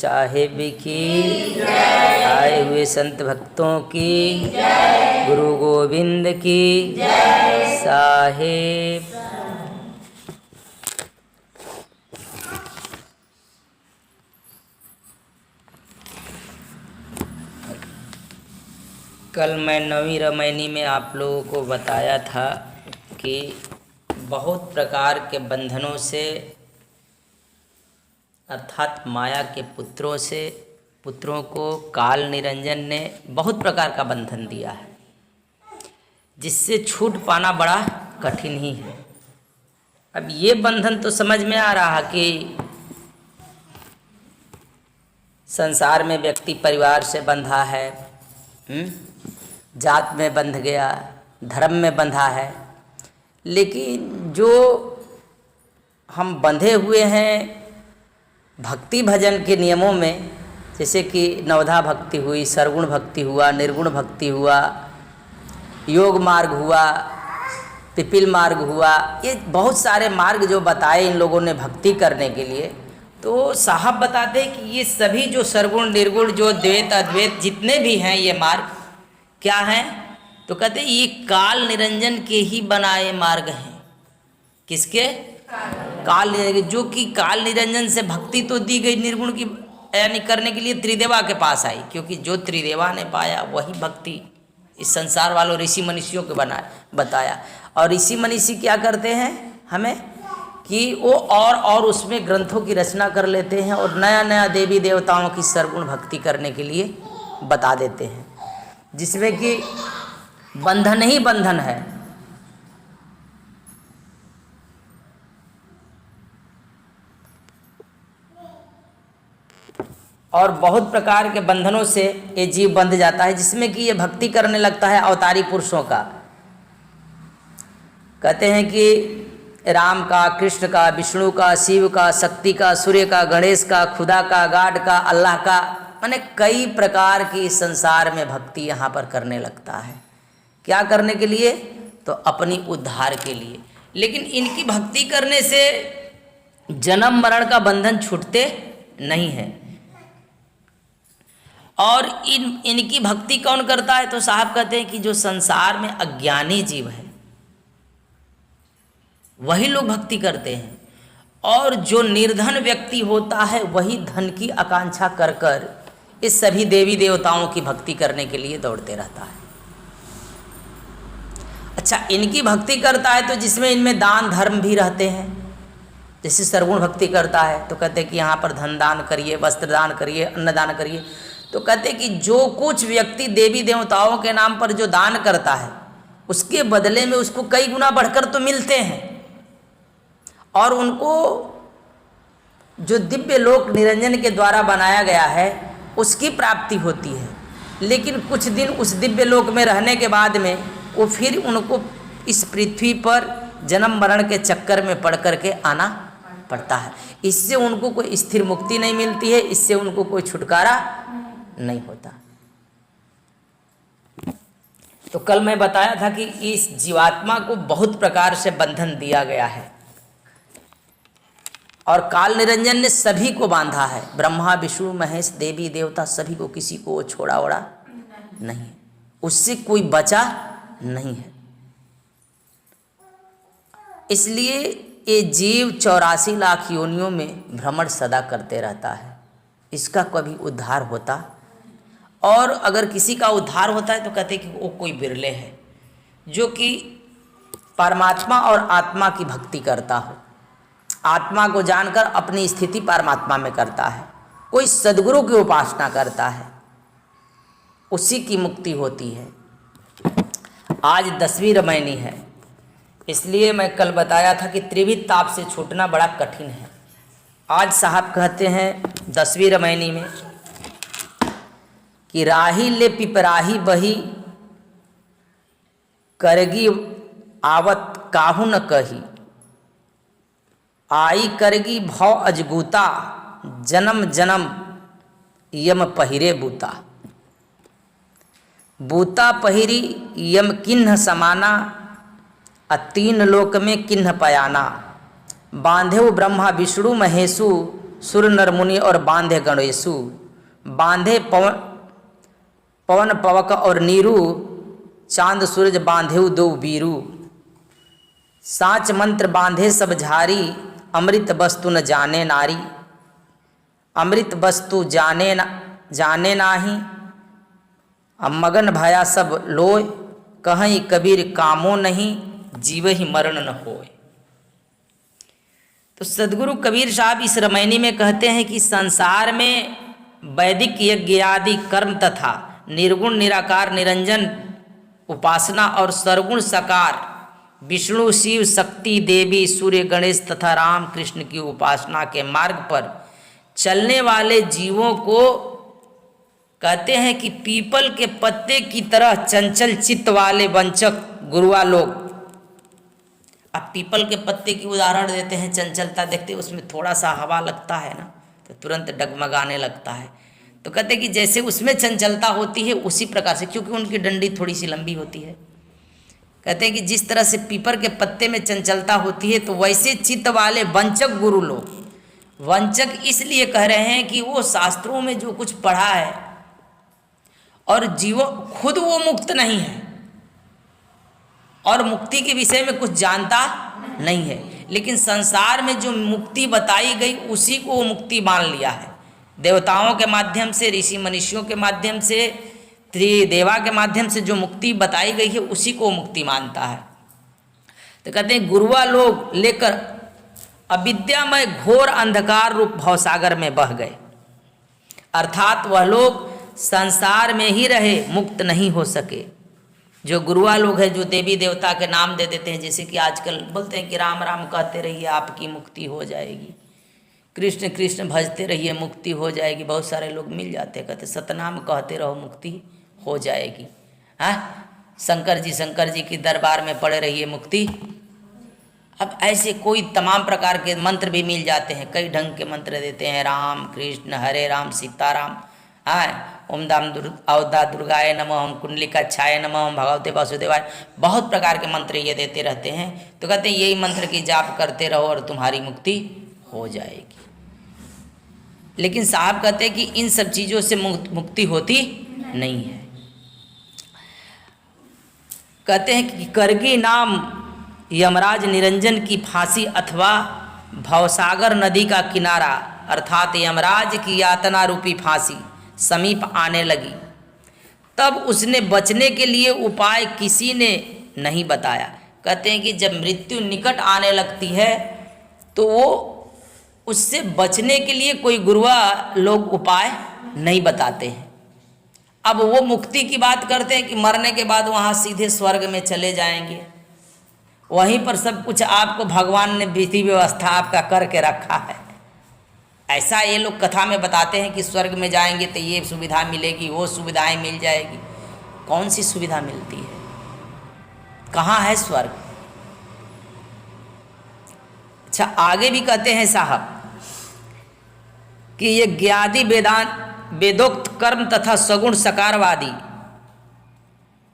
साहिब की, आए हुए संत भक्तों की, गुरु गोविंद की साहिब। कल मैं नवीं रामायणी में आप लोगों को बताया था कि बहुत प्रकार के बंधनों से अर्थात माया के पुत्रों को काल निरंजन ने बहुत प्रकार का बंधन दिया है, जिससे छूट पाना बड़ा कठिन ही है। अब ये बंधन तो समझ में आ रहा कि संसार में व्यक्ति परिवार से बंधा है, जात में बंध गया, धर्म में बंधा है, लेकिन जो हम बंधे हुए हैं भक्ति भजन के नियमों में, जैसे कि नवधा भक्ति हुई, सरगुण भक्ति हुआ, निर्गुण भक्ति हुआ, योग मार्ग हुआ, पिपिल मार्ग हुआ, ये बहुत सारे मार्ग जो बताए इन लोगों ने भक्ति करने के लिए। तो साहब बताते हैं कि ये सभी जो सरगुण निर्गुण जो द्वैत अद्वैत जितने भी हैं ये मार्ग क्या हैं, तो कहते हैं ये काल निरंजन के ही बनाए मार्ग हैं। किसके? काल निरंजन, जो कि काल निरंजन से भक्ति तो दी गई निर्गुण की यानी करने के लिए त्रिदेवा के पास आई, क्योंकि जो त्रिदेवा ने पाया वही भक्ति इस संसार वालों ऋषि मनीषियों को बताया। और ऋषि मनीषी क्या करते हैं हमें कि वो और उसमें ग्रंथों की रचना कर लेते हैं और नया नया देवी देवताओं की सरगुण भक्ति करने के लिए बता देते हैं, जिसमें कि बंधन ही बंधन है। और बहुत प्रकार के बंधनों से ये जीव बंध जाता है, जिसमें कि ये भक्ति करने लगता है अवतारी पुरुषों का। कहते हैं कि राम का, कृष्ण का, विष्णु का, शिव का, शक्ति का, सूर्य का, गणेश का, खुदा का, गॉड का, अल्लाह का, माने कई प्रकार की संसार में भक्ति यहाँ पर करने लगता है। क्या करने के लिए? तो अपनी उद्धार के लिए। लेकिन इनकी भक्ति करने से जन्म मरण का बंधन छूटते नहीं है। और इनकी भक्ति कौन करता है? तो साहब कहते हैं कि जो संसार में अज्ञानी जीव है वही लोग भक्ति करते हैं, और जो निर्धन व्यक्ति होता है वही धन की आकांक्षा कर कर इस सभी देवी देवताओं की भक्ति करने के लिए दौड़ते रहता है। अच्छा, इनकी भक्ति करता है तो जिसमें इनमें दान धर्म भी रहते हैं, जैसे सरगुण भक्ति करता है तो कहते हैं कि यहाँ पर धन दान करिए, वस्त्र दान करिए, अन्न दान करिए। तो कहते हैं कि जो कुछ व्यक्ति देवी देवताओं के नाम पर जो दान करता है उसके बदले में उसको कई गुना बढ़कर तो मिलते हैं, और उनको जो दिव्य लोक निरंजन के द्वारा बनाया गया है उसकी प्राप्ति होती है। लेकिन कुछ दिन उस दिव्य लोक में रहने के बाद में वो फिर उनको इस पृथ्वी पर जन्म मरण के चक्कर में पड़ करके आना पड़ता है। इससे उनको कोई स्थिर मुक्ति नहीं मिलती है, इससे उनको कोई छुटकारा नहीं होता। तो कल मैं बताया था कि इस जीवात्मा को बहुत प्रकार से बंधन दिया गया है, और काल निरंजन ने सभी को बांधा है। ब्रह्मा विष्णु महेश देवी देवता सभी को, किसी को छोड़ा ओड़ा नहीं, उससे कोई बचा नहीं है। इसलिए ये जीव 84 लाख योनियों में भ्रमण सदा करते रहता है, इसका कभी उद्धार होता, और अगर किसी का उद्धार होता है तो कहते हैं कि वो कोई बिरले है जो कि परमात्मा और आत्मा की भक्ति करता हो, आत्मा को जानकर अपनी स्थिति परमात्मा में करता है, कोई सद्गुरु की उपासना करता है, उसी की मुक्ति होती है। आज 10वीं रामायणी है, इसलिए मैं कल बताया था कि त्रिविध ताप से छूटना बड़ा कठिन है। आज साहब कहते हैं 10वीं रामायणी में कि राही ले पिपराही बही, करगी आवत काहू न कही, आई करगी भव अजगूता, जन्म जन्म यम पहिरे बूता। बूता पहिरी यम किन्ह समाना, तीन लोक में किन्ह पयाना। बांधेव ब्रह्मा विष्णु महेशु, सुर नर मुनि और बांधे गणेशु। बांधे पवन पवक और नीरू, चांद सूरज बांधे दो बीरू। साच मंत्र बांधे सब झारी, अमृत वस्तु न जाने नारी। अमृत वस्तु जाने नाही, अब मगन भया सब लोय। कहीं कबीर कामो नहीं, जीव ही मरण न होय। तो सदगुरु कबीर साहब इस रामायणी में कहते हैं कि संसार में वैदिक यज्ञ आदि कर्म तथा निर्गुण निराकार निरंजन उपासना और सर्वगुण साकार विष्णु शिव शक्ति देवी सूर्य गणेश तथा राम कृष्ण की उपासना के मार्ग पर चलने वाले जीवों को कहते हैं कि पीपल के पत्ते की तरह चंचल चित्त वाले वंचक गुरुआ लोग। अब पीपल के पत्ते की उदाहरण देते हैं, चंचलता देखते उसमें थोड़ा सा हवा लगता है ना तो तुरंत डगमगाने लगता है। तो कहते हैं कि जैसे उसमें चंचलता होती है उसी प्रकार से, क्योंकि उनकी डंडी थोड़ी सी लंबी होती है, कहते हैं कि जिस तरह से पीपल के पत्ते में चंचलता होती है तो वैसे चित्त वाले वंचक गुरु लोग, वंचक इसलिए कह रहे हैं कि वो शास्त्रों में जो कुछ पढ़ा है और जीवो खुद वो मुक्त नहीं है और मुक्ति के विषय में कुछ जानता नहीं है, लेकिन संसार में जो मुक्ति बताई गई उसी को वो मुक्ति मान लिया है। देवताओं के माध्यम से, ऋषि मनुष्यों के माध्यम से, त्रिदेवा के माध्यम से जो मुक्ति बताई गई है उसी को मुक्ति मानता है। तो कहते हैं गुरुआ लोग लेकर अविद्यामय घोर अंधकार रूप भवसागर में बह गए, अर्थात वह लोग संसार में ही रहे, मुक्त नहीं हो सके। जो गुरुआ लोग हैं जो देवी देवता के नाम दे देते हैं, जैसे कि आजकल बोलते हैं कि राम राम कहते रहिए आपकी मुक्ति हो जाएगी, कृष्ण कृष्ण भजते रहिए मुक्ति हो जाएगी। बहुत सारे लोग मिल जाते हैं, कहते सतनाम कहते रहो मुक्ति हो जाएगी। हाँ, शंकर जी की दरबार में पड़े रहिए मुक्ति। अब ऐसे कोई तमाम प्रकार के मंत्र भी मिल जाते हैं, कई ढंग के मंत्र देते हैं, राम कृष्ण हरे राम सीताराम, हाँ ओम दाम अवधा दुर्गाय नमः, ओम कुंडलिका छाय नमः, ओम भगवते वासुदेवाय, बहुत प्रकार के मंत्र ये देते रहते हैं। तो कहते हैं यही मंत्र की जाप करते रहो और तुम्हारी मुक्ति हो जाएगी। लेकिन साहब कहते हैं कि इन सब चीज़ों से मुक्ति होती नहीं है। कहते हैं कि करगी नाम यमराज निरंजन की फांसी अथवा भवसागर नदी का किनारा, अर्थात यमराज की यातना रूपी फांसी समीप आने लगी। तब उसने बचने के लिए उपाय किसी ने नहीं बताया। कहते हैं कि जब मृत्यु निकट आने लगती है तो वो उससे बचने के लिए कोई गुरुआ लोग उपाय नहीं बताते हैं। अब वो मुक्ति की बात करते हैं कि मरने के बाद वहाँ सीधे स्वर्ग में चले जाएंगे, वहीं पर सब कुछ आपको भगवान ने विधि व्यवस्था आपका करके रखा है। ऐसा ये लोग कथा में बताते हैं कि स्वर्ग में जाएंगे तो ये सुविधा मिलेगी, वो सुविधाएं मिल जाएगी। कौन सी सुविधा मिलती है? कहाँ है स्वर्ग? अच्छा, आगे भी कहते हैं साहब कि ये ज्ञादि वेदोक्त कर्म तथा सगुण सकारवादी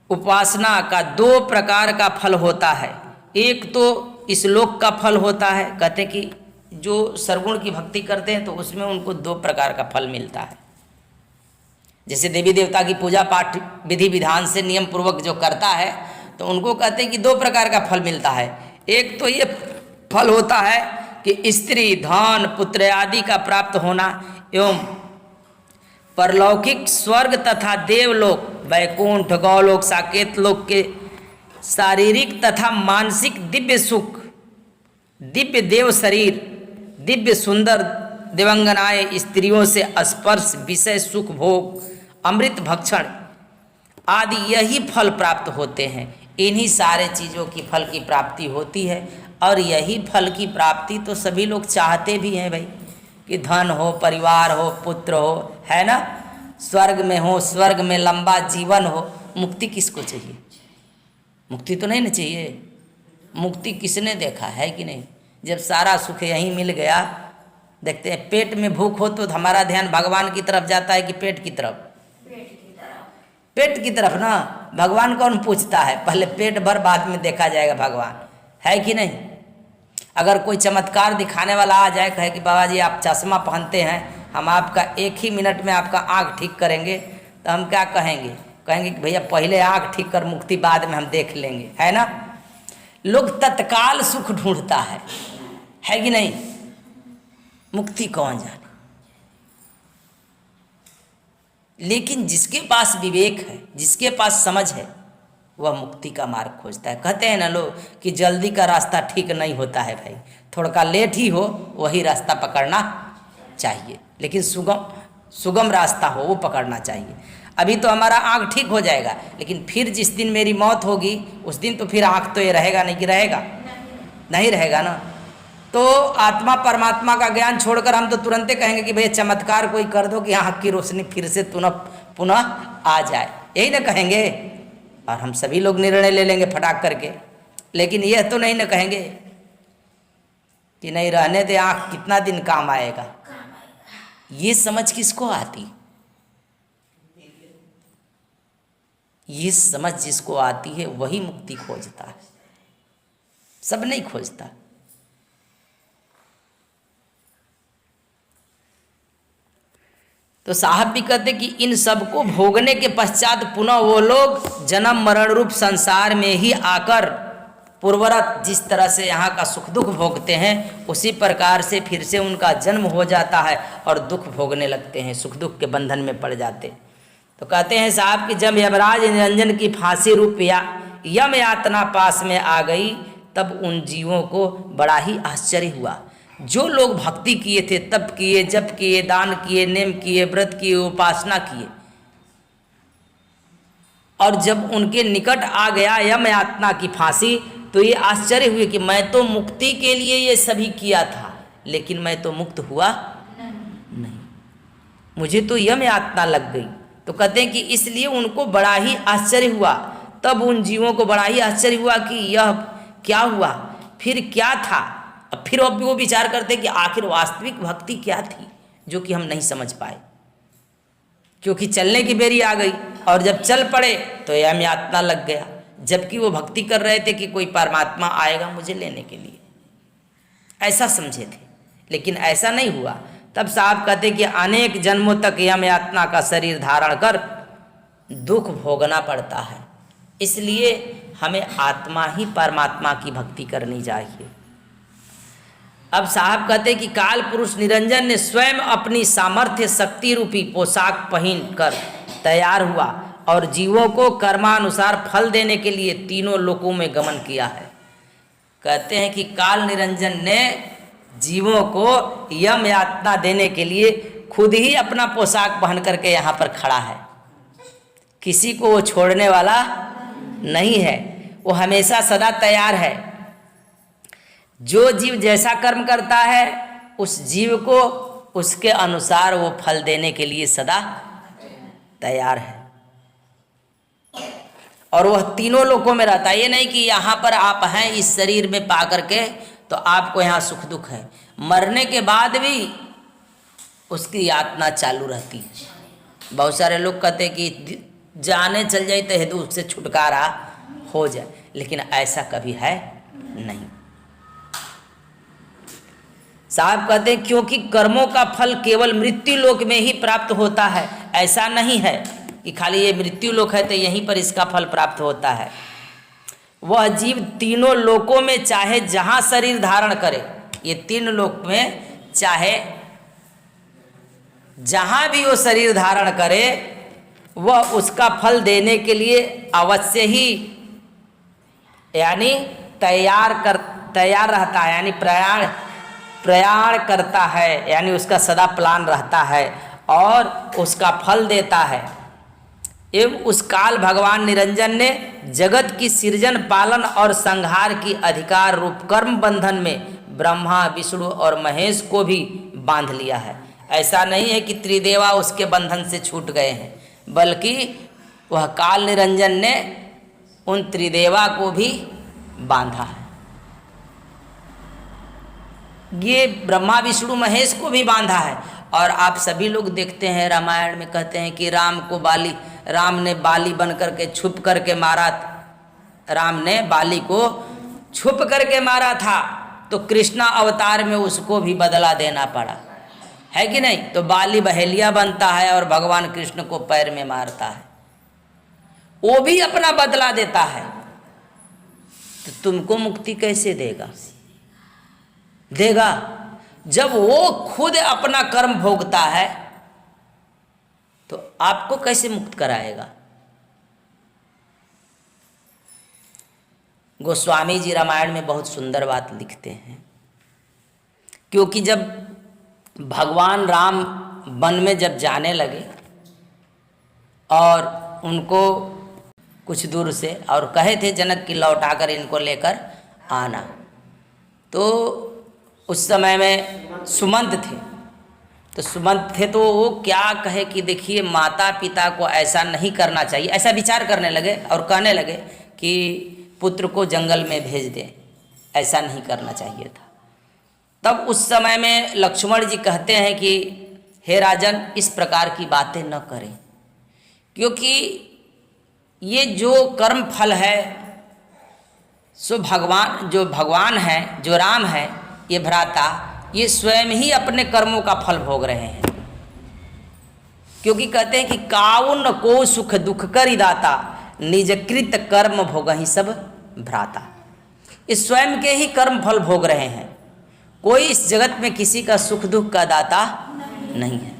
उपासना का दो प्रकार का फल होता है। एक तो इस लोक का फल होता है, कहते हैं कि जो सर्वगुण की भक्ति करते हैं तो उसमें उनको दो प्रकार का फल मिलता है। जैसे देवी देवता की पूजा पाठ विधि विधान से नियम पूर्वक जो करता है तो उनको कहते हैं कि दो प्रकार का फल मिलता है। एक तो ये फल होता है कि स्त्री धन पुत्र आदि का प्राप्त होना एवं परलौकिक स्वर्ग तथा देवलोक वैकुंठ गौलोक साकेत लोक के शारीरिक तथा मानसिक दिव्य सुख, दिव्य देव शरीर, दिव्य सुंदर दिवंगनाएं स्त्रियों से स्पर्श, विषय सुख भोग, अमृत भक्षण आदि यही फल प्राप्त होते हैं। इन्हीं सारे चीज़ों की फल की प्राप्ति होती है और यही फल की प्राप्ति तो सभी लोग चाहते भी हैं भाई, कि धन हो, परिवार हो, पुत्र हो, है ना, स्वर्ग में हो, स्वर्ग में लंबा जीवन हो। मुक्ति किसको चाहिए? मुक्ति तो नहीं ना चाहिए। मुक्ति किसने देखा है कि नहीं? जब सारा सुख यहीं मिल गया, देखते हैं पेट में भूख हो तो हमारा ध्यान भगवान की तरफ जाता है कि पेट की तरफ? पेट की तरफ ना। भगवान कौन पूछता है? पहले पेट भर बाद में देखा जाएगा भगवान, है कि नहीं? अगर कोई चमत्कार दिखाने वाला आ जाए, कहे कि बाबा जी आप चश्मा पहनते हैं, हम आपका 1 ही मिनट में आपका आँख ठीक करेंगे, तो हम क्या कहेंगे? कहेंगे कि भैया पहले आँख ठीक कर, मुक्ति बाद में हम देख लेंगे, है ना। लोग तत्काल सुख ढूंढता है कि नहीं? मुक्ति कौन जाने। लेकिन जिसके पास विवेक है, जिसके पास समझ है, वह मुक्ति का मार्ग खोजता है। कहते हैं ना लोग कि जल्दी का रास्ता ठीक नहीं होता है भाई, थोड़ा लेट ही हो वही रास्ता पकड़ना चाहिए, लेकिन सुगम रास्ता हो वो पकड़ना चाहिए। अभी तो हमारा आँख ठीक हो जाएगा, लेकिन फिर जिस दिन मेरी मौत होगी उस दिन तो फिर आँख तो ये रहेगा नहीं कि रहेगा? नहीं रहेगा ना। तो आत्मा परमात्मा का ज्ञान छोड़कर हम तो तुरंते कहेंगे कि भैया चमत्कार कोई कर दो कि आँख की रोशनी फिर से पुनः आ जाए, यही ना कहेंगे। और हम सभी लोग निर्णय ले लेंगे फटाक करके, लेकिन यह तो नहीं ना कहेंगे कि नहीं रहने दे, आँख कितना दिन काम आएगा। ये समझ किसको आती? ये समझ जिसको आती है वही मुक्ति खोजता है, सब नहीं खोजता। तो साहब भी कहते कि इन सब को भोगने के पश्चात पुनः वो लोग जन्म मरण रूप संसार में ही आकर पूर्वरत जिस तरह से यहाँ का सुख दुख भोगते हैं, उसी प्रकार से फिर से उनका जन्म हो जाता है और दुख भोगने लगते हैं, सुख दुख के बंधन में पड़ जाते। तो कहते हैं साहब कि जब यमराज निरंजन की फांसी रूप यम यातना पास में आ गई, तब उन जीवों को बड़ा ही आश्चर्य हुआ। जो लोग भक्ति किए थे, तप किए, जप किए, दान किए, नेम किए, व्रत किए, उपासना किए, और जब उनके निकट आ गया यम यातना की फांसी, तो ये आश्चर्य हुए कि मैं तो मुक्ति के लिए ये सभी किया था, लेकिन मैं तो मुक्त हुआ नहीं, मुझे तो यम यातना लग गई। तो कहते हैं कि इसलिए उनको बड़ा ही आश्चर्य हुआ। तब उन जीवों को बड़ा ही आश्चर्य हुआ कि यह क्या हुआ, फिर क्या था। अब फिर वो विचार करते कि आखिर वास्तविक भक्ति क्या थी, जो कि हम नहीं समझ पाए, क्योंकि चलने की बेरी आ गई और जब चल पड़े तो यम यातना लग गया, जबकि वो भक्ति कर रहे थे कि कोई परमात्मा आएगा मुझे लेने के लिए, ऐसा समझे थे, लेकिन ऐसा नहीं हुआ। तब साहब कहते कि अनेक जन्मों तक यम यातना का शरीर धारण कर दुख भोगना पड़ता है, इसलिए हमें आत्मा ही परमात्मा की भक्ति करनी चाहिए। अब साहब कहते कि काल पुरुष निरंजन ने स्वयं अपनी सामर्थ्य शक्ति रूपी पोशाक पहन कर तैयार हुआ और जीवों को कर्मानुसार फल देने के लिए तीनों लोकों में गमन किया है। कहते हैं कि काल निरंजन ने जीवों को यम यातना देने के लिए खुद ही अपना पोशाक पहन करके यहाँ पर खड़ा है, किसी को वो छोड़ने वाला नहीं है, वो हमेशा सदा तैयार है। जो जीव जैसा कर्म करता है उस जीव को उसके अनुसार वो फल देने के लिए सदा तैयार है, और वह तीनों लोकों में रहता है। ये नहीं कि यहाँ पर आप हैं इस शरीर में पा करके तो आपको यहाँ सुख दुख है, मरने के बाद भी उसकी यातना चालू रहती है। बहुत सारे लोग कहते हैं कि जाने चल जाए तो हेतु उससे छुटकारा हो जाए, लेकिन ऐसा कभी है नहीं। साहब कहते हैं क्योंकि कर्मों का फल केवल मृत्यु लोक में ही प्राप्त होता है, ऐसा नहीं है कि खाली ये मृत्यु लोक है तो यहीं पर इसका फल प्राप्त होता है। वह जीव तीनों लोकों में चाहे जहाँ शरीर धारण करे, ये तीन लोक में चाहे जहाँ भी वो शरीर धारण करे, वह उसका फल देने के लिए अवश्य ही यानी तैयार रहता है, यानी प्रयाण करता है, यानी उसका सदा प्लान रहता है और उसका फल देता है। एवं उस काल भगवान निरंजन ने जगत की सृजन, पालन और संहार की अधिकार रूप कर्म बंधन में ब्रह्मा, विष्णु और महेश को भी बांध लिया है। ऐसा नहीं है कि त्रिदेवा उसके बंधन से छूट गए हैं, बल्कि वह काल निरंजन ने उन त्रिदेवा को भी बांधा है। ये ब्रह्मा, विष्णु, महेश को भी बांधा है। और आप सभी लोग देखते हैं रामायण में कहते हैं कि राम ने बाली बन करके छुप करके मारा, राम ने बाली को छुप करके मारा था। तो कृष्णा अवतार में उसको भी बदला देना पड़ा, है कि नहीं। तो बाली बहेलिया बनता है और भगवान कृष्ण को पैर में मारता है, वो भी अपना बदला देता है। तो तुमको मुक्ति कैसे देगा? देगा जब वो खुद अपना कर्म भोगता है, तो आपको कैसे मुक्त कराएगा? गोस्वामी जी रामायण में बहुत सुंदर बात लिखते हैं, क्योंकि जब भगवान राम वन में जब जाने लगे और उनको कुछ दूर से और कहे थे जनक की लौटाकर इनको लेकर आना, तो उस समय में सुमंत थे। तो सुमंत थे तो वो क्या कहे कि देखिए माता पिता को ऐसा नहीं करना चाहिए, ऐसा विचार करने लगे और कहने लगे कि पुत्र को जंगल में भेज दें, ऐसा नहीं करना चाहिए था। तब उस समय में लक्ष्मण जी कहते हैं कि हे राजन, इस प्रकार की बातें न करें, क्योंकि ये जो कर्म फल है सो भगवान है, जो राम है, ये भ्राता, ये स्वयं ही अपने कर्मों का फल भोग रहे हैं। क्योंकि कहते हैं कि काउन को सुख दुख करि दाता, निजकृत कर्म भोग ही सब भ्राता। इस स्वयं के ही कर्म फल भोग रहे हैं, कोई इस जगत में किसी का सुख दुख का दाता नहीं है।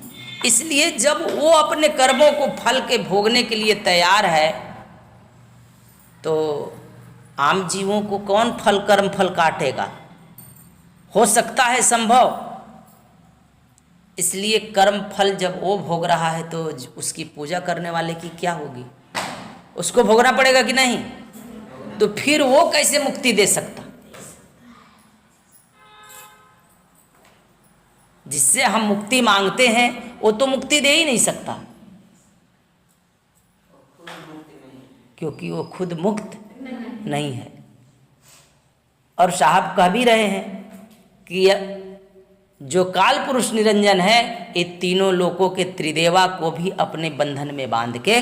इसलिए जब वो अपने कर्मों को फल के भोगने के लिए तैयार है, तो आम जीवों को कौन कर्म फल काटेगा? हो सकता है संभव। इसलिए कर्म फल जब वो भोग रहा है तो उसकी पूजा करने वाले की क्या होगी? उसको भोगना पड़ेगा कि नहीं? तो फिर वो कैसे मुक्ति दे सकता? जिससे हम मुक्ति मांगते हैं वो तो मुक्ति दे ही नहीं सकता, क्योंकि वो खुद मुक्त नहीं है। और साहब कह भी रहे हैं कि जो काल पुरुष निरंजन है, ये तीनों लोकों के त्रिदेवा को भी अपने बंधन में बांध के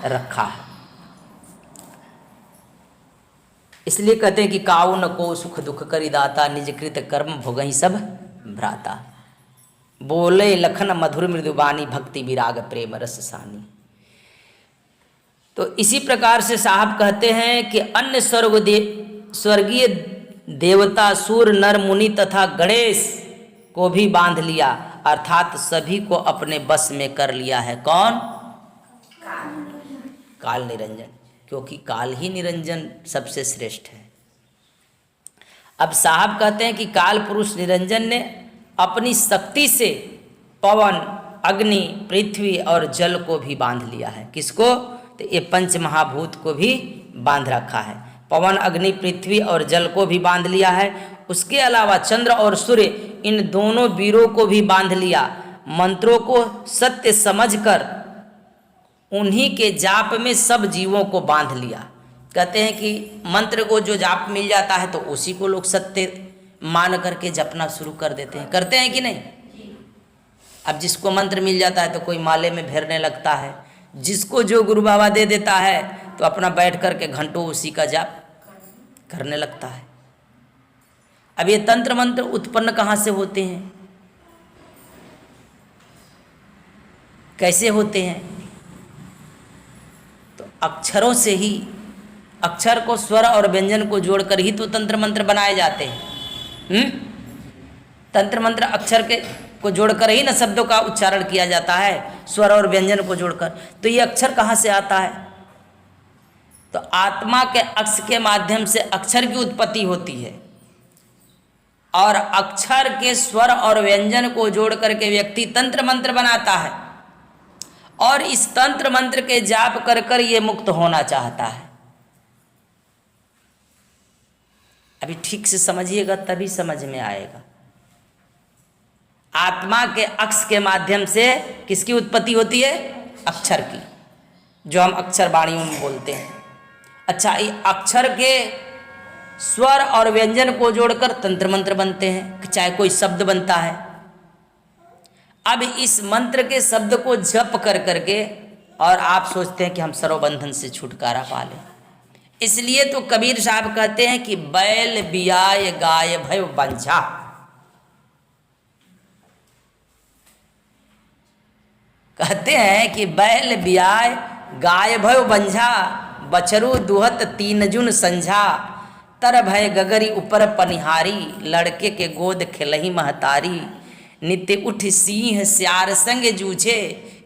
रखा है। इसलिए कहते हैं कि काउ न को सुख दुख करि दाता, निजकृत कर्म भोगहि सब भ्राता। बोले लखन मधुर मृदुबानी, भक्ति विराग प्रेम रस सानी। तो इसी प्रकार से साहब कहते हैं कि अन्य स्वर्गीय देवता, सूर, नर, मुनि तथा गणेश को भी बांध लिया, अर्थात सभी को अपने बस में कर लिया है। कौन? काल निरंजन, क्योंकि काल ही निरंजन सबसे श्रेष्ठ है। अब साहब कहते हैं कि काल पुरुष निरंजन ने अपनी शक्ति से पवन, अग्नि, पृथ्वी और जल को भी बांध लिया है। किसको? तो ये पंच महाभूत को भी बांध रखा है। पवन, अग्नि, पृथ्वी और जल को भी बांध लिया है। उसके अलावा चंद्र और सूर्य, इन दोनों वीरों को भी बांध लिया। मंत्रों को सत्य समझकर उन्हीं के जाप में सब जीवों को बांध लिया। कहते हैं कि मंत्र को जो जाप मिल जाता है तो उसी को लोग सत्य मान करके जपना शुरू कर देते हैं। करते हैं कि नहीं? अब जिसको मंत्र मिल जाता है तो कोई माले में फेरने लगता है, जिसको जो गुरु बाबा दे देता है तो अपना बैठ करके घंटों उसी का जाप करने लगता है। अब ये तंत्र मंत्र उत्पन्न कहाँ से होते हैं? कैसे होते हैं? तो अक्षरों से ही, अक्षर को, स्वर और व्यंजन को जोड़कर ही तो तंत्र मंत्र बनाए जाते हैं। तंत्र मंत्र अक्षर के को जोड़कर ही ना शब्दों का उच्चारण किया जाता है, स्वर और व्यंजन को जोड़कर। तो ये अक्षर कहाँ से आता है? तो आत्मा के अक्ष के माध्यम से अक्षर की उत्पत्ति होती है, और अक्षर के स्वर और व्यंजन को जोड़ करके व्यक्ति तंत्र मंत्र बनाता है, और इस तंत्र मंत्र के जाप कर कर ये मुक्त होना चाहता है। अभी ठीक से समझिएगा तभी समझ में आएगा। आत्मा के अक्ष के माध्यम से किसकी उत्पत्ति होती है? अक्षर की, जो हम अक्षर वाणियों में बोलते हैं। अच्छा, ये अक्षर के स्वर और व्यंजन को जोड़कर तंत्र मंत्र बनते हैं, चाहे कोई शब्द बनता है। अब इस मंत्र के शब्द को जप कर करके, और आप सोचते हैं कि हम सर्वबंधन से छुटकारा पा लें, इसलिए तो कबीर साहब कहते हैं कि बैल बियाय गाय भयो बंझा। कहते हैं कि बैल बियाय गाय भयो बंझा, बछरू दुहत तीन जुन संझा, तर भय गगरी ऊपर पनिहारी, लड़के के गोद खिलही महतारी, नित्य उठ सिंह स्यार संग जूझे,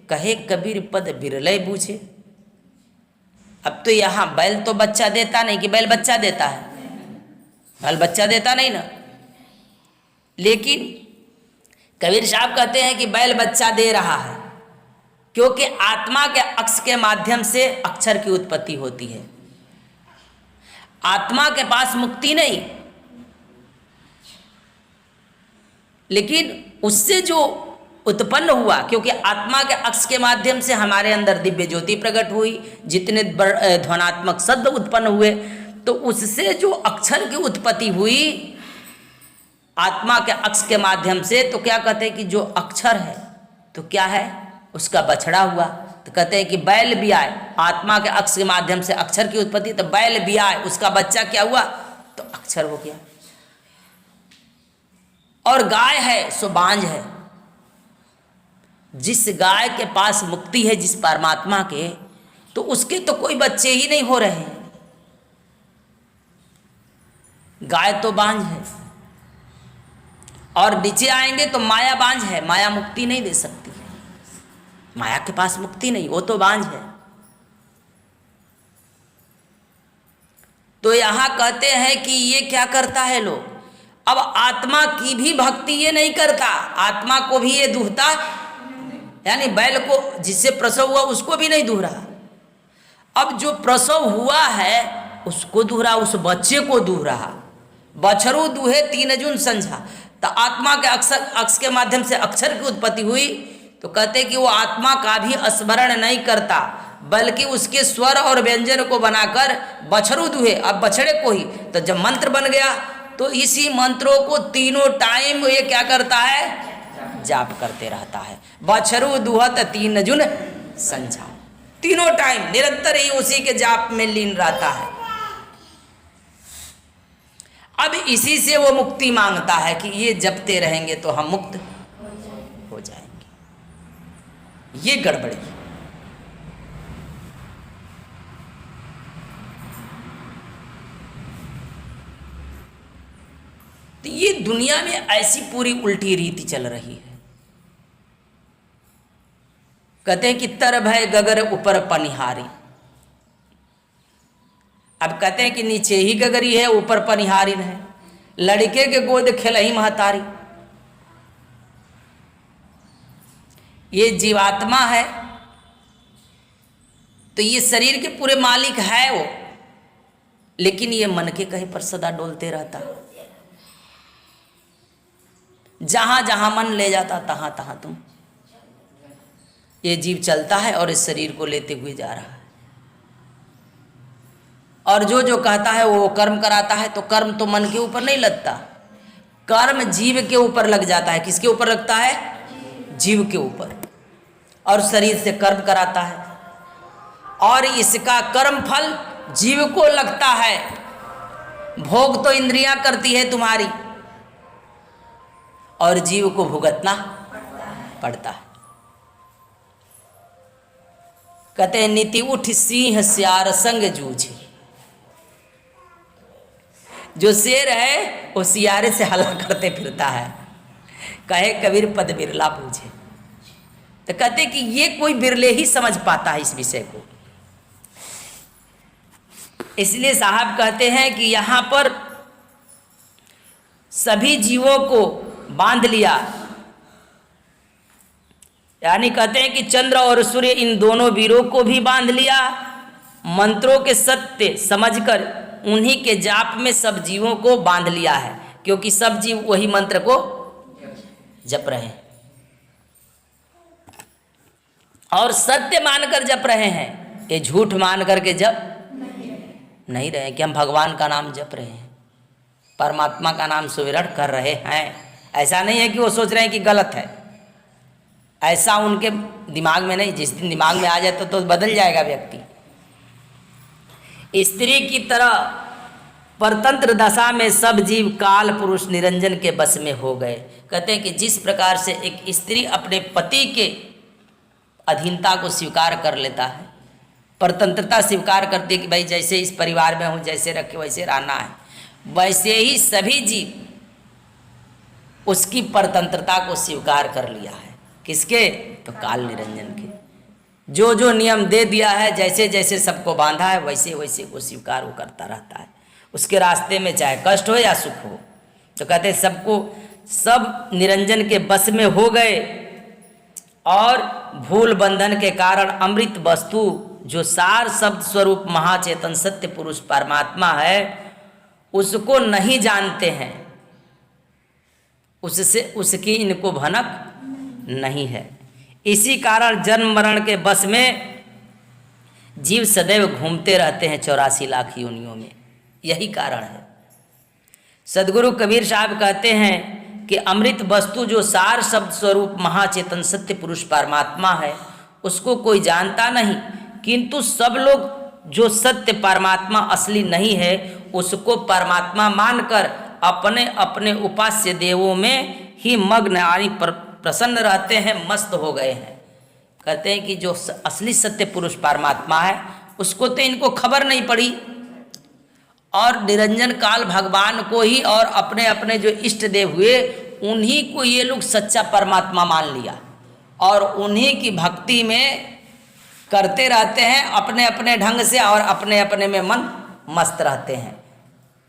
कहे कबीर पद बिरले बूझे। अब तो यहाँ बैल तो बच्चा देता नहीं, कि बैल बच्चा देता है? बैल बच्चा देता नहीं ना। लेकिन कबीर साहब कहते हैं कि बैल बच्चा दे रहा है, क्योंकि आत्मा के अक्ष के माध्यम से अक्षर की उत्पत्ति होती है। आत्मा के पास मुक्ति नहीं, लेकिन उससे जो उत्पन्न हुआ, क्योंकि आत्मा के अक्ष के माध्यम से हमारे अंदर दिव्य ज्योति प्रकट हुई, जितने ध्वनात्मक शब्द उत्पन्न हुए, तो उससे जो अक्षर की उत्पत्ति हुई आत्मा के अक्ष के माध्यम से, तो क्या कहते हैं कि जो अक्षर है तो क्या है, उसका बछड़ा हुआ। तो कहते हैं कि बैल भी आए, आत्मा के अक्ष के माध्यम से अक्षर की उत्पत्ति, तो बैल भी आए, उसका बच्चा क्या हुआ, तो अक्षर हो गया। और गाय है सो बांझ है। जिस गाय के पास मुक्ति है, जिस परमात्मा के, तो उसके तो कोई बच्चे ही नहीं हो रहे हैं। गाय तो बांझ है, और नीचे आएंगे तो माया बांझ है, माया मुक्ति नहीं दे सकती, माया के पास मुक्ति नहीं, वो तो बांझ है। तो यहां कहते हैं कि ये क्या करता है लोग, अब आत्मा की भी भक्ति ये नहीं करता, आत्मा को भी ये दूहता, यानी बैल को जिससे प्रसव हुआ उसको भी नहीं दूह रहा। अब जो प्रसव हुआ है उसको दूह रहा, उस बच्चे को दूह रहा। बछरू दूहे तीन जुन संझा, तो आत्मा के अक्ष के माध्यम से अक्षर की उत्पत्ति हुई, तो कहते कि वो आत्मा का भी स्मरण नहीं करता, बल्कि उसके स्वर और व्यंजन को बनाकर बछरू दूहे, अब बछड़े को ही, तो जब मंत्र बन गया तो इसी मंत्रों को तीनों टाइम ये क्या करता है, जाप करते रहता है। बछरू दुहत तीन जुन संझा, तीनों टाइम निरंतर ही उसी के जाप में लीन रहता है। अब इसी से वो मुक्ति मांगता है कि ये जपते रहेंगे तो हम मुक्त हो जाएंगे। ये गड़बड़ी। तो ये दुनिया में ऐसी पूरी उल्टी रीति चल रही है। कहते हैं कि तर भय गगर ऊपर पनिहारी। अब कहते हैं कि नीचे ही गगरी है, ऊपर पनिहारिन है, लड़के के गोद खिलही महतारी। ये जीवात्मा है, तो ये शरीर के पूरे मालिक है वो, लेकिन ये मन के कहीं पर सदा डोलते रहता, जहां जहां मन ले जाता तहां तहां तुम। ये जीव चलता है और इस शरीर को लेते हुए जा रहा है, और जो जो कहता है वो कर्म कराता है, तो कर्म तो मन के ऊपर नहीं लगता, कर्म जीव के ऊपर लग जाता है। किसके ऊपर लगता है, जीव के ऊपर, और शरीर से कर्म कराता है, और इसका कर्म फल जीव को लगता है। भोग तो इंद्रियां करती है तुम्हारी, और जीव को भुगतना पड़ता है। कहते हैं नीति उठ सिंह स्यार संग जूझे। जो शेर है वो सियारे से हल्ला करते फिरता है, कहे कबीर पद बिरला पूछे। तो कहते कि ये कोई बिरले ही समझ पाता है इस विषय को। इसलिए साहब कहते हैं कि यहाँ पर सभी जीवों को बांध लिया, यानी कहते हैं कि चंद्र और सूर्य इन दोनों वीरों को भी बांध लिया। मंत्रों के सत्य समझकर उन्हीं के जाप में सब जीवों को बांध लिया है, क्योंकि सब जीव वही मंत्र को जप रहे हैं और सत्य मानकर जप रहे हैं। ये झूठ मान करके जप नहीं रहे कि हम भगवान का नाम जप रहे हैं, परमात्मा का नाम सुमिरन कर रहे हैं। ऐसा नहीं है कि वो सोच रहे हैं कि गलत है, ऐसा उनके दिमाग में नहीं। जिस दिन दिमाग में आ जाए तो बदल जाएगा व्यक्ति। स्त्री की तरह परतंत्र दशा में सब जीव काल पुरुष निरंजन के बस में हो गए। कहते हैं कि जिस प्रकार से एक स्त्री अपने पति के अधीनता को स्वीकार कर लेता है, परतंत्रता स्वीकार करती है कि भाई जैसे इस परिवार में हूँ, जैसे रखे वैसे रहना है, वैसे ही सभी जीव उसकी परतंत्रता को स्वीकार कर लिया है। किसके? तो काल निरंजन के। जो जो नियम दे दिया है, जैसे जैसे सबको बांधा है, वैसे वैसे वो स्वीकार वो करता रहता है। उसके रास्ते में चाहे कष्ट हो या सुख हो। तो कहते हैं सबको सब निरंजन के बस में हो गए और भूल बंधन के कारण अमृत वस्तु जो सार शब्द स्वरूप महाचेतन सत्य पुरुष परमात्मा है उसको नहीं जानते हैं, उससे उसकी इनको भनक नहीं है। इसी कारण जन्म मरण के बस में जीव सदैव घूमते रहते हैं 84 लाख योनियों में। यही कारण है। सदगुरु कबीर साहब कहते हैं कि अमृत वस्तु जो सार शब्द स्वरूप महाचेतन सत्य पुरुष परमात्मा है उसको कोई जानता नहीं, किंतु सब लोग जो सत्य परमात्मा असली नहीं है उसको परमात्मा मानकर अपने अपने उपास्य देवों में ही मग्न यानी प्रसन्न रहते हैं, मस्त हो गए हैं। कहते हैं कि जो असली सत्य पुरुष परमात्मा है उसको तो इनको खबर नहीं पड़ी और निरंजन काल भगवान को ही और अपने अपने जो इष्ट देव हुए उन्हीं को ये लोग सच्चा परमात्मा मान लिया और उन्हीं की भक्ति में करते रहते हैं अपने अपने ढंग से और अपने अपने में मन मस्त रहते हैं।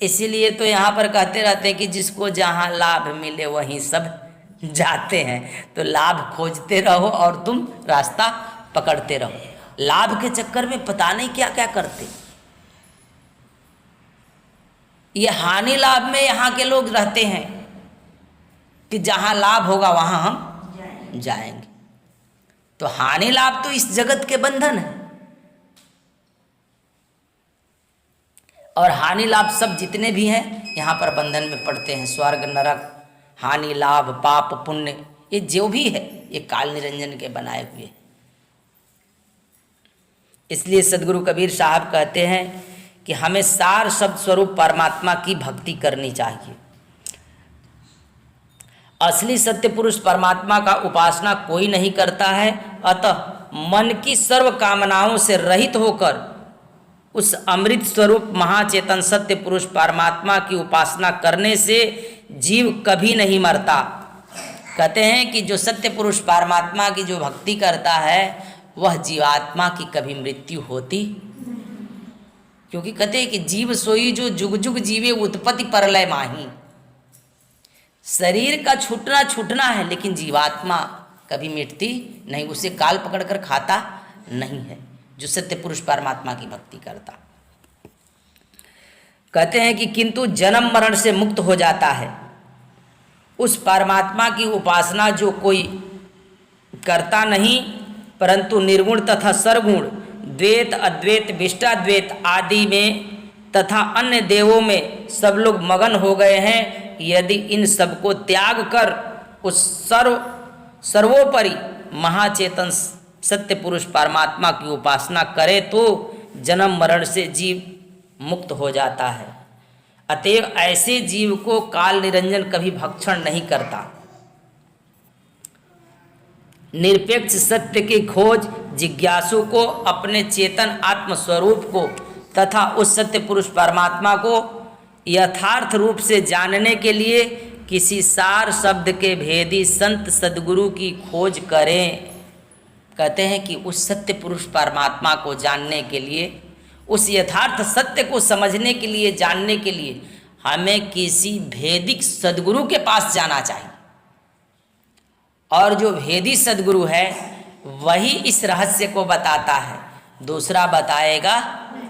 इसीलिए तो यहाँ पर कहते रहते हैं कि जिसको जहाँ लाभ मिले वहीं सब जाते हैं। तो लाभ खोजते रहो और तुम रास्ता पकड़ते रहो। लाभ के चक्कर में पता नहीं क्या क्या करते। ये हानि लाभ में यहाँ के लोग रहते हैं कि जहाँ लाभ होगा वहाँ हम जाएंगे। तो हानि लाभ तो इस जगत के बंधन है और हानि लाभ सब जितने भी हैं यहाँ पर बंधन में पड़ते हैं। स्वर्ग नरक, हानि लाभ, पाप पुण्य, ये जो भी है ये काल निरंजन के बनाए हुए। इसलिए सदगुरु कबीर साहब कहते हैं कि हमें सार शब्द स्वरूप परमात्मा की भक्ति करनी चाहिए। असली सत्य पुरुष परमात्मा का उपासना कोई नहीं करता है, अतः मन की सर्व कामनाओं से रहित होकर उस अमृत स्वरूप महाचेतन सत्य पुरुष परमात्मा की उपासना करने से जीव कभी नहीं मरता। कहते हैं कि जो सत्य पुरुष परमात्मा की जो भक्ति करता है वह जीवात्मा की कभी मृत्यु होती, क्योंकि कहते हैं कि जीव सोई जो जुग जुग जीवे उत्पत्ति परलय माही। शरीर का छूटना छूटना है लेकिन जीवात्मा कभी मिटती नहीं, उसे काल पकड़कर खाता नहीं है जो सत्य पुरुष परमात्मा की भक्ति करता। कहते हैं कि किंतु जन्म मरण से मुक्त हो जाता है उस परमात्मा की उपासना जो कोई करता नहीं, परंतु निर्गुण तथा सरगुण द्वैत अद्वैत विशिष्टाद्वैत आदि में तथा अन्य देवों में सब लोग मगन हो गए हैं। यदि इन सबको त्याग कर उस सर्वोपरि महाचेतन सत्य पुरुष परमात्मा की उपासना करे तो जन्म मरण से जीव मुक्त हो जाता है। अतएव ऐसे जीव को काल निरंजन कभी भक्षण नहीं करता। निरपेक्ष सत्य की खोज जिज्ञासु को अपने चेतन आत्म स्वरूप को तथा उस सत्य पुरुष परमात्मा को यथार्थ रूप से जानने के लिए किसी सार शब्द के भेदी संत सद्गुरु की खोज करें। कहते हैं कि उस सत्य पुरुष परमात्मा को जानने के लिए, उस यथार्थ सत्य को समझने के लिए, जानने के लिए हमें किसी भेदिक सद्गुरु के पास जाना चाहिए। और जो भेदी सद्गुरु है वही इस रहस्य को बताता है, दूसरा बताएगा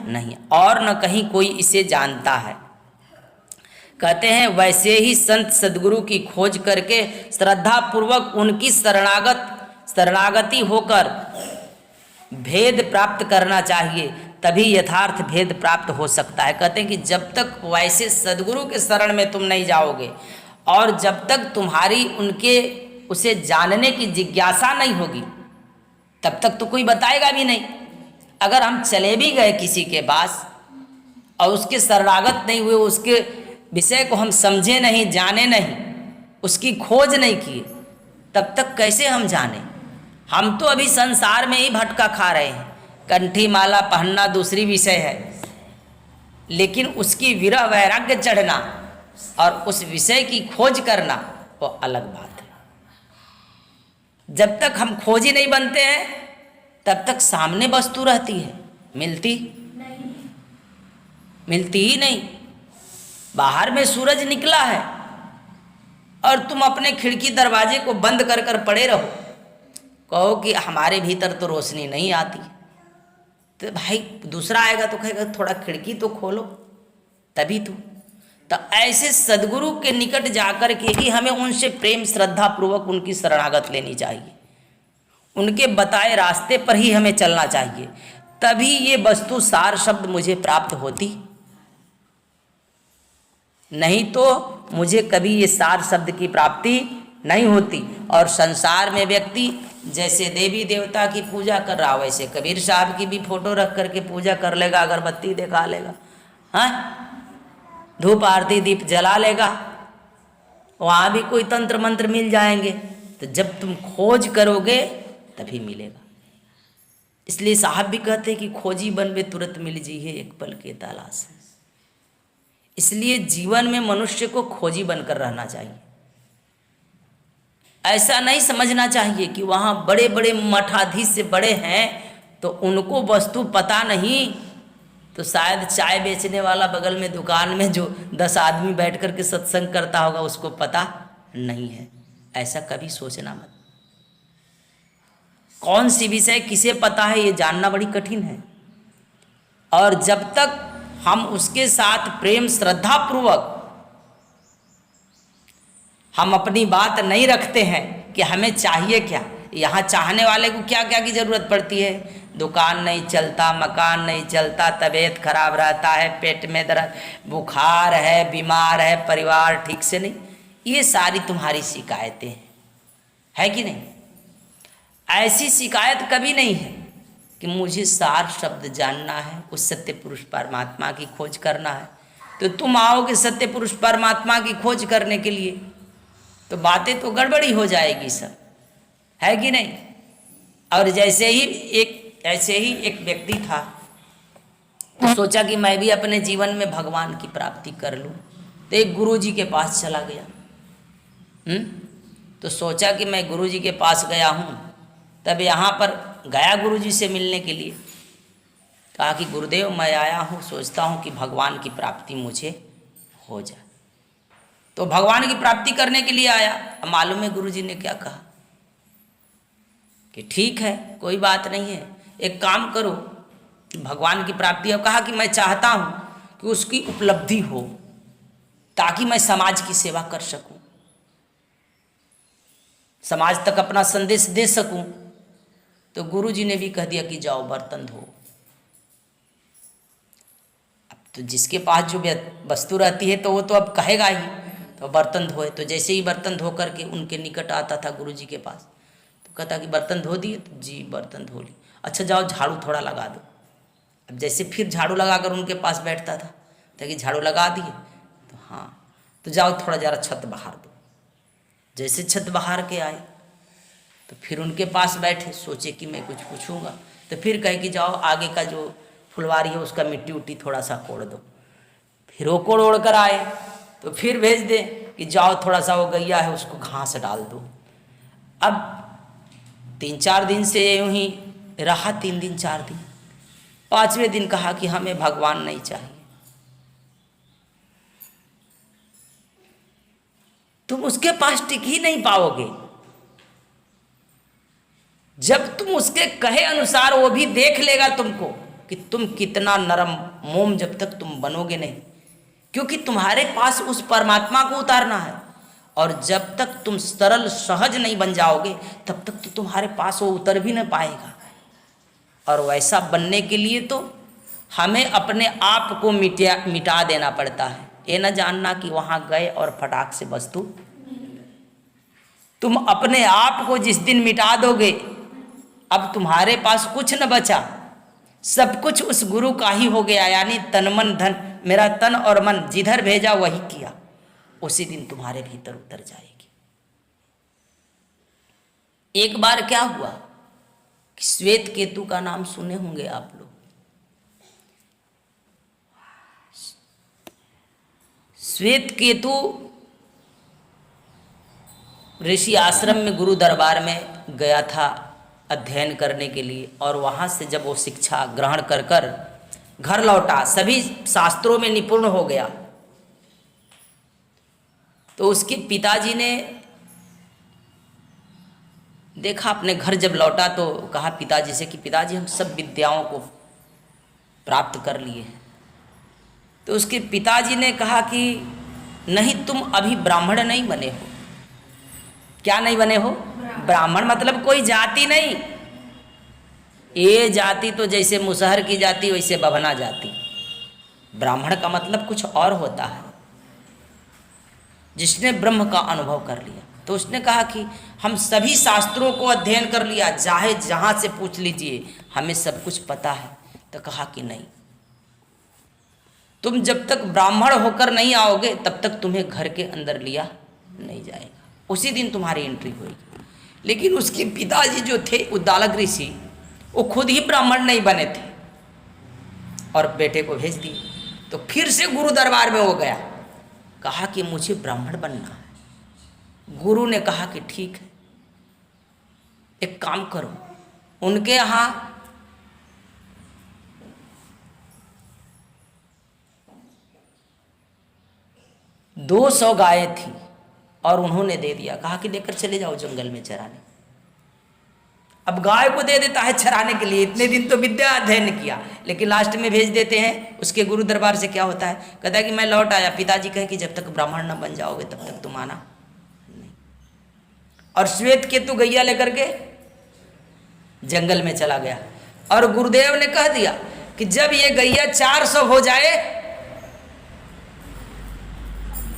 नहीं और न कहीं कोई इसे जानता है। कहते हैं वैसे ही संत सद्गुरु की खोज करके श्रद्धा पूर्वक उनकी शरणागति होकर भेद प्राप्त करना चाहिए, तभी यथार्थ भेद प्राप्त हो सकता है। कहते हैं कि जब तक वैसे सद्गुरु के शरण में तुम नहीं जाओगे और जब तक तुम्हारी उनके उसे जानने की जिज्ञासा नहीं होगी तब तक तो कोई बताएगा भी नहीं। अगर हम चले भी गए किसी के पास और उसके शरणागत नहीं हुए, उसके विषय को हम समझे नहीं, जाने नहीं, उसकी खोज नहीं किए, तब तक कैसे हम जाने? हम तो अभी संसार में ही भटका खा रहे हैं। कंठी माला पहनना दूसरी विषय है, लेकिन उसकी विरह वैराग्य चढ़ना और उस विषय की खोज करना वो अलग बात है। जब तक हम खोजी नहीं बनते हैं तब तक सामने वस्तु रहती है, मिलती ही नहीं। बाहर में सूरज निकला है और तुम अपने खिड़की दरवाजे को बंद कर कर पड़े रहो, कहो कि हमारे भीतर तो रोशनी नहीं आती, तो भाई दूसरा आएगा तो कहेगा थोड़ा खिड़की तो खोलो, तभी तो ऐसे सदगुरु के निकट जाकर के ही हमें उनसे प्रेम श्रद्धा पूर्वक उनकी शरणागत लेनी चाहिए, उनके बताए रास्ते पर ही हमें चलना चाहिए, तभी ये वस्तु सार शब्द मुझे प्राप्त होती। नहीं तो मुझे कभी ये सार शब्द की प्राप्ति नहीं होती। और संसार में व्यक्ति जैसे देवी देवता की पूजा कर रहा, वैसे कबीर साहब की भी फोटो रख करके पूजा कर लेगा, अगरबत्ती दिखा लेगा, हाँ, धूप आरती दीप जला लेगा, वहाँ भी कोई तंत्र मंत्र मिल जाएंगे। तो जब तुम खोज करोगे तभी मिलेगा। इसलिए साहब भी कहते हैं कि खोजी बन में तुरंत मिल जी है एक पल के तलाश। इसलिए जीवन में मनुष्य को खोजी बनकर रहना चाहिए। ऐसा नहीं समझना चाहिए कि वहाँ बड़े बड़े मठाधीश से बड़े हैं तो उनको वस्तु पता नहीं, तो शायद चाय बेचने वाला बगल में दुकान में जो 10 आदमी बैठ कर के सत्संग करता होगा उसको पता नहीं है। ऐसा कभी सोचना मत। कौन सी विषय किसे पता है ये जानना बड़ी कठिन है। और जब तक हम उसके साथ प्रेम श्रद्धा पूर्वक हम अपनी बात नहीं रखते हैं कि हमें चाहिए क्या, यहाँ चाहने वाले को क्या क्या की ज़रूरत पड़ती है। दुकान नहीं चलता, मकान नहीं चलता, तबीयत खराब रहता है, पेट में दर्द, बुखार है, बीमार है, परिवार ठीक से नहीं, ये सारी तुम्हारी शिकायतें है कि नहीं। ऐसी शिकायत कभी नहीं है कि मुझे सार शब्द जानना है, उस सत्य पुरुष परमात्मा की खोज करना है। तो तुम आओगे सत्य पुरुष परमात्मा की खोज करने के लिए तो बातें तो गड़बड़ी हो जाएगी सब, है कि नहीं। और ऐसे ही एक व्यक्ति था, तो सोचा कि मैं भी अपने जीवन में भगवान की प्राप्ति कर लूँ, तो एक गुरु जी के पास चला गया। तो सोचा कि मैं गुरु जी के पास गया हूँ, तब यहाँ पर गया गुरु जी से मिलने के लिए, कहा कि गुरुदेव मैं आया हूँ, सोचता हूँ कि भगवान की प्राप्ति मुझे हो जाए। तो भगवान की प्राप्ति करने के लिए आया। अब मालूम है गुरु जी ने क्या कहा कि ठीक है कोई बात नहीं है, एक काम करो भगवान की प्राप्ति। अब कहा कि मैं चाहता हूँ कि उसकी उपलब्धि हो ताकि मैं समाज की सेवा कर सकूँ, समाज तक अपना संदेश दे सकूँ। तो गुरु जी ने भी कह दिया कि जाओ बर्तन धो। अब तो जिसके पास जो वस्तु रहती है तो वो तो अब कहेगा ही, तो बर्तन धोए। तो जैसे ही बर्तन धो करके उनके निकट आता था गुरु जी के पास, तो कहता कि बर्तन धो दिए, तो जी बर्तन धो ली। अच्छा जाओ झाड़ू थोड़ा लगा दो। अब जैसे फिर झाड़ू लगा कर उनके पास बैठता था, ताकि झाड़ू लगा दिए, तो हाँ तो जाओ थोड़ा ज़रा छत बहार दो। जैसे छत बहार के आए तो फिर उनके पास बैठे, सोचे कि मैं कुछ पूछूंगा, तो फिर कहे कि जाओ आगे का जो फुलवारी है उसका मिट्टी उट्टी थोड़ा सा कोड़ दो। फिर वो कोड़ ओढ़ कर आए तो फिर भेज दे कि जाओ थोड़ा सा वो गैया है उसको घास डाल दो। अब 3-4 दिन से यूँ ही रहा, 3 दिन 4 दिन, 5वें दिन कहा कि हमें भगवान नहीं चाहिए। तुम उसके पास टिक ही नहीं पाओगे। जब तुम उसके कहे अनुसार वो भी देख लेगा तुमको कि तुम कितना नरम मोम, जब तक तुम बनोगे नहीं, क्योंकि तुम्हारे पास उस परमात्मा को उतारना है। और जब तक तुम सरल सहज नहीं बन जाओगे तब तक तो तुम्हारे पास वो उतर भी नहीं पाएगा। और वैसा बनने के लिए तो हमें अपने आप को मिटा देना पड़ता है। ये न जानना कि वहाँ गए और फटाक से वस्तु, तुम अपने आप को जिस दिन मिटा दोगे अब तुम्हारे पास कुछ न बचा, सब कुछ उस गुरु का ही हो गया। यानी तन मन धन मेरा तन और मन जिधर भेजा वही किया, उसी दिन तुम्हारे भीतर उतर जाएगी। एक बार क्या हुआ कि श्वेत केतु का नाम सुने होंगे आप लोग। श्वेत केतु ऋषि आश्रम में गुरु दरबार में गया था अध्ययन करने के लिए, और वहाँ से जब वो शिक्षा ग्रहण कर कर घर लौटा, सभी शास्त्रों में निपुण हो गया, तो उसके पिताजी ने देखा, अपने घर जब लौटा तो कहा पिताजी से कि पिताजी हम सब विद्याओं को प्राप्त कर लिए हैं। तो उसके पिताजी ने कहा कि नहीं, तुम अभी ब्राह्मण नहीं बने हो। क्या नहीं बने हो? ब्राह्मण मतलब कोई जाति नहीं। ये जाति तो जैसे मुसहर की जाति वैसे बभना जाति। ब्राह्मण का मतलब कुछ और होता है, जिसने ब्रह्म का अनुभव कर लिया। तो उसने कहा कि हम सभी शास्त्रों को अध्ययन कर लिया, चाहे जहाँ से पूछ लीजिए, हमें सब कुछ पता है। तो कहा कि नहीं, तुम जब तक ब्राह्मण होकर नहीं आओगे तब तक तुम्हें घर के अंदर लिया नहीं जाएगा, उसी दिन तुम्हारी एंट्री होगी। लेकिन उसके पिताजी जो थे उद्दालक ऋषि, वो खुद ही ब्राह्मण नहीं बने थे और बेटे को भेज दिए। तो फिर से गुरु दरबार में वो गया, कहा कि मुझे ब्राह्मण बनना है। गुरु ने कहा कि ठीक है, एक काम करो, उनके यहाँ 200 गायें थी और उन्होंने दे दिया, कहा कि लेकर चले जाओ जंगल में चराने। अब गाय को दे देता है चराने के लिए, इतने दिन तो विद्या अध्ययन किया, लेकिन लास्ट में भेज देते हैं। उसके गुरु दरबार से क्या होता है, कहता है कि मैं लौट आया, पिताजी कहे कि जब तक ब्राह्मण न बन जाओगे तब तक तुम आना नहीं। और श्वेत केतु गैया लेकर के जंगल में चला गया, और गुरुदेव ने कह दिया कि जब ये गैया 400 हो जाए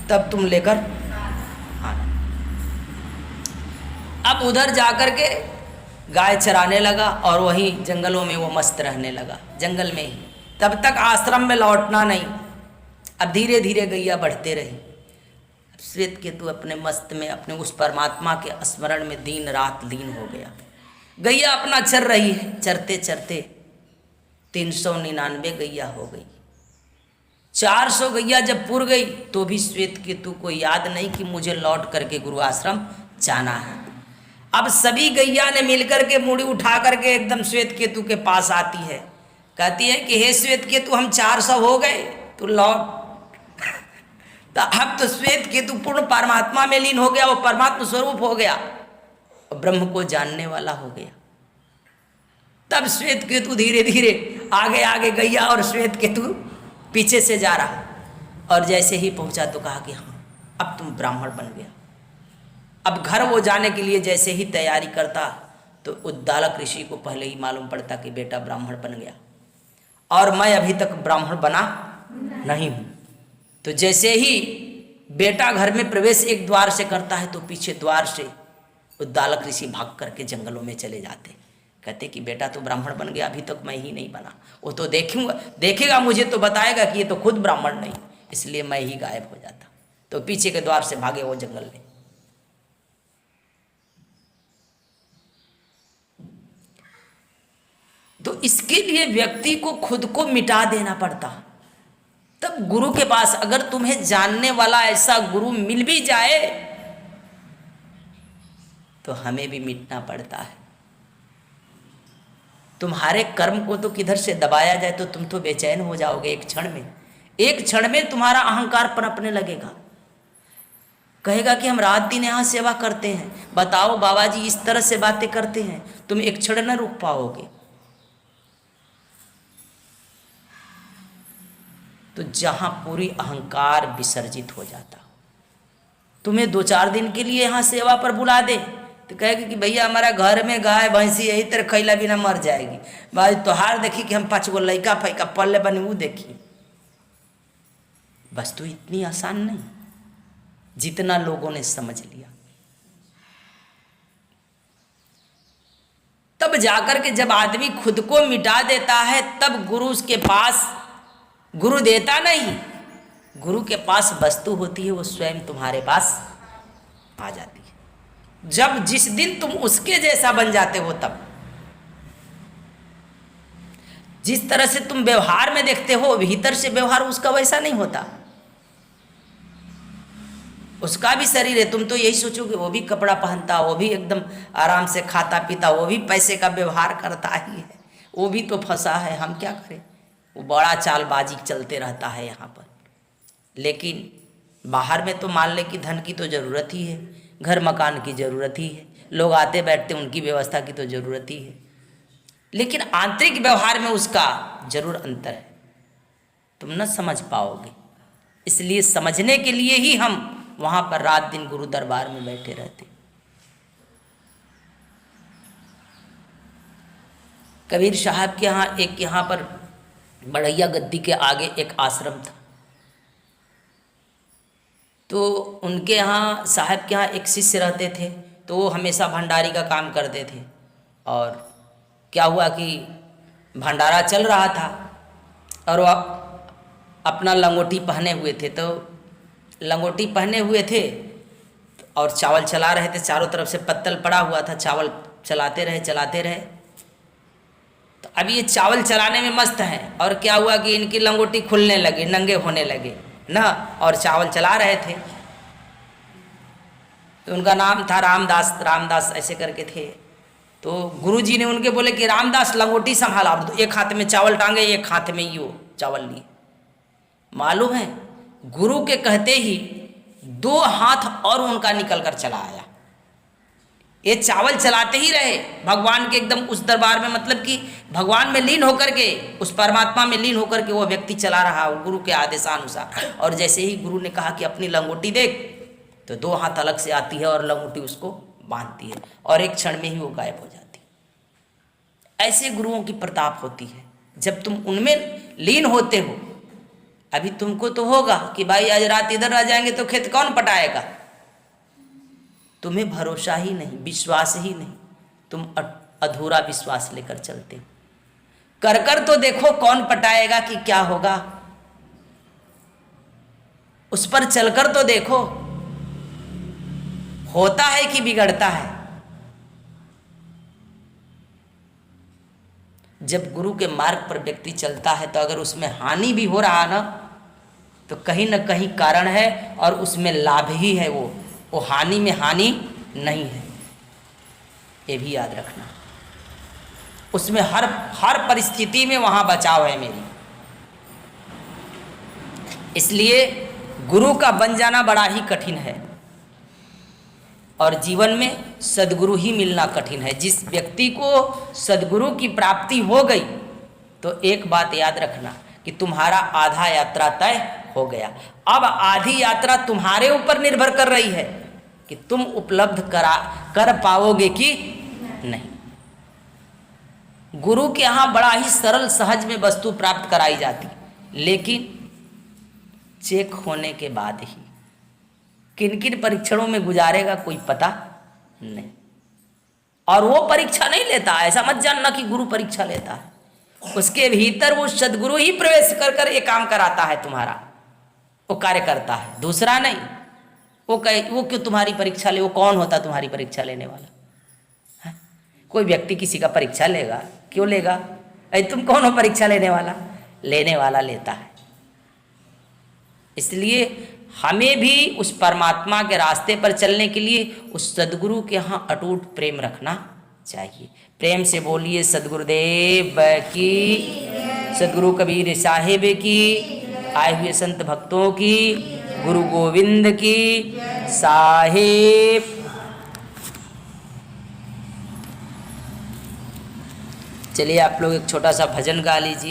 तब तुम लेकर आना। अब उधर जाकर के गाय चराने लगा और वहीं जंगलों में वो मस्त रहने लगा, जंगल में ही। तब तक आश्रम में लौटना नहीं। अब धीरे धीरे गैया बढ़ते रही। श्वेत केतु अपने मस्त में, अपने उस परमात्मा के स्मरण में दिन रात लीन हो गया। गैया अपना चर रही है, चरते चरते 399 गैया हो गई। 400 गैया जब पुर गई तो भी श्वेत केतु को याद नहीं कि मुझे लौट करके गुरु आश्रम जाना है। अब सभी गैया ने मिलकर के मुड़ी उठा करके एकदम श्वेत केतु के पास आती है, कहती है कि हे श्वेत केतु, हम 400 हो गए, तू लौट। तो अब तो श्वेत केतु पूर्ण परमात्मा में लीन हो गया, वो परमात्मा स्वरूप हो गया, ब्रह्म को जानने वाला हो गया। तब श्वेत केतु धीरे धीरे आगे आगे गैया और श्वेत केतु पीछे से जा रहा, और जैसे ही पहुंचा तो कहा कि हाँ, अब तुम ब्राह्मण बन गया। अब घर वो जाने के लिए जैसे ही तैयारी करता तो उद्दालक ऋषि को पहले ही मालूम पड़ता कि बेटा ब्राह्मण बन गया और मैं अभी तक ब्राह्मण बना नहीं हूँ। तो जैसे ही बेटा घर में प्रवेश एक द्वार से करता है तो पीछे द्वार से उद्दालक ऋषि भाग करके जंगलों में चले जाते, कहते कि बेटा तो ब्राह्मण बन गया, अभी तक मैं ही नहीं बना। वो तो देखेगा मुझे तो बताएगा कि ये तो खुद ब्राह्मण नहीं, इसलिए मैं ही गायब हो जाता। तो पीछे के द्वार से भागे वो जंगल में। तो इसके लिए व्यक्ति को खुद को मिटा देना पड़ता। तब गुरु के पास अगर तुम्हें जानने वाला ऐसा गुरु मिल भी जाए तो हमें भी मिटना पड़ता है। तुम्हारे कर्म को तो किधर से दबाया जाए तो तुम तो बेचैन हो जाओगे एक क्षण में। एक क्षण में तुम्हारा अहंकार पनपने लगेगा, कहेगा कि हम रात दिन यहाँ सेवा करते हैं, बताओ बाबा जी इस तरह से बातें करते हैं, तुम एक क्षण न रुक पाओगे। तो जहाँ पूरी अहंकार विसर्जित हो जाता, तुम्हें 2-4 दिन के लिए यहाँ सेवा पर बुला दे तो कहेगी कि भैया हमारा घर में गाय भैंसी यही तरह खैला बिना मर जाएगी, भाई तोहार देखी कि हम 5 गो लैका फैका पल्ले बने वो देखी। बस तो इतनी आसान नहीं जितना लोगों ने समझ लिया। तब जाकर के जब आदमी खुद को मिटा देता है तब गुरु उसके पास गुरु देता नहीं, गुरु के पास वस्तु होती है, वो स्वयं तुम्हारे पास आ जाती है। जब जिस दिन तुम उसके जैसा बन जाते हो, तब जिस तरह से तुम व्यवहार में देखते हो, भीतर से व्यवहार उसका वैसा नहीं होता। उसका भी शरीर है, तुम तो यही सोचोगे वो भी कपड़ा पहनता, वो भी एकदम आराम से खाता पीता, वो भी पैसे का व्यवहार करता ही है, वो भी तो फंसा है, हम क्या करें। वो बड़ा चालबाजी चलते रहता है यहाँ पर। लेकिन बाहर में तो मान ले कि धन की तो ज़रूरत ही है, घर मकान की ज़रूरत ही है, लोग आते बैठते उनकी व्यवस्था की तो ज़रूरत ही है, लेकिन आंतरिक व्यवहार में उसका जरूर अंतर है, तुम न समझ पाओगे। इसलिए समझने के लिए ही हम वहाँ पर रात दिन गुरु दरबार में बैठे रहते। कबीर साहब के यहाँ एक यहाँ पर बढ़ैया गद्दी के आगे एक आश्रम था, तो उनके यहाँ साहब के यहाँ एक शिष्य रहते थे, तो वो हमेशा भंडारी का काम करते थे। और क्या हुआ कि भंडारा चल रहा था और वो अपना लंगोटी पहने हुए थे, तो लंगोटी पहने हुए थे और चावल चला रहे थे, चारों तरफ से पत्तल पड़ा हुआ था, चावल चलाते रहे। तो अब ये चावल चलाने में मस्त हैं, और क्या हुआ कि इनकी लंगोटी खुलने लगी, नंगे होने लगे ना, और चावल चला रहे थे। तो उनका नाम था रामदास ऐसे करके थे। तो गुरुजी ने उनके बोले कि रामदास लंगोटी संभाला, तो एक हाथ में चावल टांगे, एक हाथ में यो चावल लिए। मालूम है गुरु के कहते ही 2 हाथ और उनका निकल कर चला आया। ये चावल चलाते ही रहे, भगवान के एकदम उस दरबार में, मतलब कि भगवान में लीन होकर के, उस परमात्मा में लीन होकर के वो व्यक्ति चला रहा गुरु के आदेशानुसार। और जैसे ही गुरु ने कहा कि अपनी लंगोटी देख, तो 2 हाथ अलग से आती है और लंगोटी उसको बांधती है, और एक क्षण में ही वो गायब हो जाती है। ऐसे गुरुओं की प्रताप होती है जब तुम उनमें लीन होते हो। अभी तुमको तो होगा कि भाई आज रात इधर आ जाएंगे तो खेत कौन पटाएगा, तुम्हें भरोसा ही नहीं, विश्वास ही नहीं, तुम अधूरा विश्वास लेकर चलते हो। कर तो देखो कौन पटाएगा कि क्या होगा, उस पर चलकर तो देखो होता है कि बिगड़ता है। जब गुरु के मार्ग पर व्यक्ति चलता है तो अगर उसमें हानि भी हो रहा ना, तो कहीं न कहीं कारण है और उसमें लाभ ही है, वो हानि में हानि नहीं है, ये भी याद रखना। उसमें हर परिस्थिति में वहाँ बचाव है मेरी। इसलिए गुरु का बन जाना बड़ा ही कठिन है, और जीवन में सद्गुरु ही मिलना कठिन है। जिस व्यक्ति को सद्गुरु की प्राप्ति हो गई, तो एक बात याद रखना कि तुम्हारा आधा यात्रा तय हो गया। अब आधी यात्रा तुम्हारे ऊपर निर्भर कर रही है कि तुम उपलब्ध कर पाओगे कि नहीं। गुरु के यहाँ बड़ा ही सरल सहज में वस्तु प्राप्त कराई जाती, लेकिन चेक होने के बाद ही किन किन परीक्षणों में गुजारेगा कोई पता नहीं। और वो परीक्षा नहीं लेता, ऐसा मत जानना कि गुरु परीक्षा लेता है। उसके भीतर वो सद्गुरु ही प्रवेश कर ये काम कराता है, तुम्हारा वो कार्य करता है, दूसरा नहीं। वो क्यों तुम्हारी परीक्षा ले, वो कौन होता तुम्हारी परीक्षा लेने वाला है? कोई व्यक्ति किसी का परीक्षा लेगा, क्यों लेगा? अरे तुम कौन हो परीक्षा लेने वाला? लेने वाला लेता है। इसलिए हमें भी उस परमात्मा के रास्ते पर चलने के लिए उस सद्गुरु के यहाँ अटूट प्रेम रखना चाहिए। प्रेम से बोलिए सद्गुरुदेव की, सद्गुरु कबीर साहिब की, आए हुए संत भक्तों की, गुरु गोविंद की साहिब। चलिए आप लोग एक छोटा सा भजन गा लीजिए।